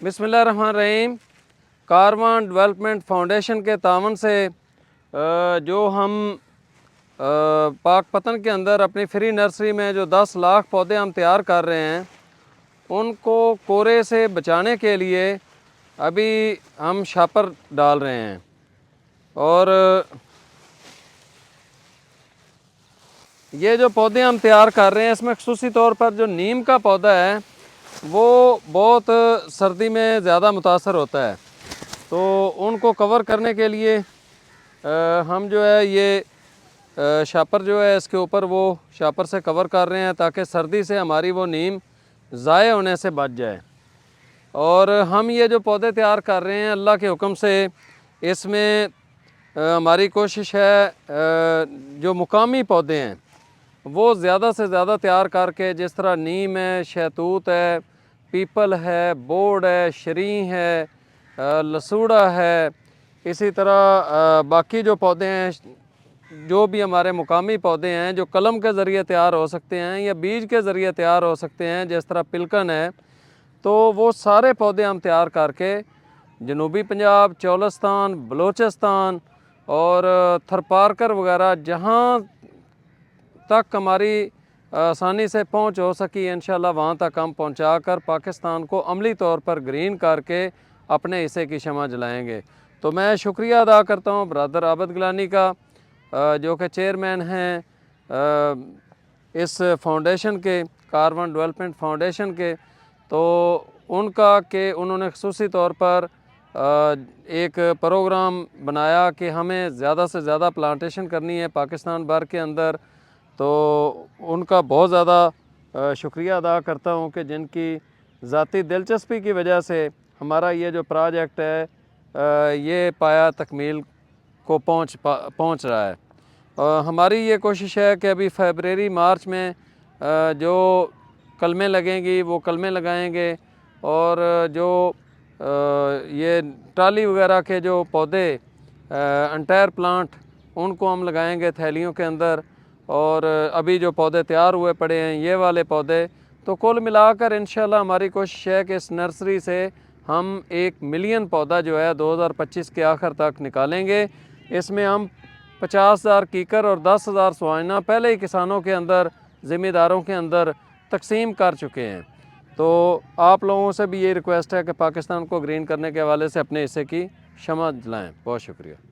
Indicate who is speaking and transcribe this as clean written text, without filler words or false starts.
Speaker 1: बिस्मिल्लाहिर्रहमानिर्रहीम। कारवां development foundation के तावन से जो हम पाक पतन के अंदर अपनी फ्री नर्सरी में जो 10 लाख पौधे हम तैयार कर रहे हैं, उनको कोरे से बचाने के लिए अभी हम शापर डाल रहे हैं। और ये जो पौधे हम तैयार कर रहे हैं, इसमें ख़ुसूसी तौर पर जो नीम का पौधा है वो बहुत सर्दी में ज़्यादा मुतासर होता है, तो उनको कवर करने के लिए हम जो है ये शापर जो है इसके ऊपर वो शापर से कवर कर रहे हैं ताकि सर्दी से हमारी वो नीम ज़ाये होने से बच जाए। और हम ये जो पौधे तैयार कर रहे हैं, अल्लाह के हुक्म से इसमें हमारी कोशिश है जो मुकामी पौधे हैं वो ज़्यादा से ज़्यादा तैयार करके, जिस तरह नीम है, शहतूत है, पीपल है, बोर्ड है, शरी है, लसूड़ा है, इसी तरह बाकी जो पौधे हैं, जो भी हमारे मुकामी पौधे हैं जो कलम के ज़रिए तैयार हो सकते हैं या बीज के ज़रिए तैयार हो सकते हैं, जिस तरह पिलकन है, तो वो सारे पौधे हम तैयार करके जनूबी पंजाब, चौलिस्तान, बलोचिस्तान और थरपारकर वगैरह जहाँ तक हमारी आसानी से पहुंच हो सकी, इंशाल्लाह वहाँ तक हम पहुँचा कर पाकिस्तान को अमली तौर पर ग्रीन करके अपने हिस्से की शमा जलाएंगे। तो मैं शुक्रिया अदा करता हूँ ब्रदर आबिद गिलानी का, जो कि चेयरमैन हैं इस फाउंडेशन के, कारवां डेवलपमेंट फाउंडेशन के, तो उनका कि उन्होंने ख़ुसूसी तौर पर एक प्रोग्राम बनाया कि हमें ज़्यादा से ज़्यादा प्लांटेशन करनी है पाकिस्तान भर के अंदर। तो उनका बहुत ज़्यादा शुक्रिया अदा करता हूँ कि जिनकी ज़ाती दिलचस्पी की वजह से हमारा ये जो प्रोजेक्ट है ये पाया तकमील को पहुँच रहा है। हमारी ये कोशिश है कि अभी फरवरी मार्च में जो कलमें लगेंगी वो कलमें लगाएंगे, और जो ये टाली वगैरह के जो पौधे एंटायर प्लांट उनको हम लगाएंगे थैलियों के अंदर, और अभी जो पौधे तैयार हुए पड़े हैं ये वाले पौधे। तो कुल मिलाकर इंशाल्लाह हमारी कोशिश है कि इस नर्सरी से हम 1 मिलियन पौधा जो है 2025 के आखिर तक निकालेंगे। इसमें हम 50,000 कीकर और 10,000 सवाइना पहले ही किसानों के अंदर, ज़िम्मेदारों के अंदर तकसीम कर चुके हैं। तो आप लोगों से भी ये रिक्वेस्ट है कि पाकिस्तान को ग्रीन करने के हवाले से अपने हिस्से की शमा जलाएँ। बहुत शुक्रिया।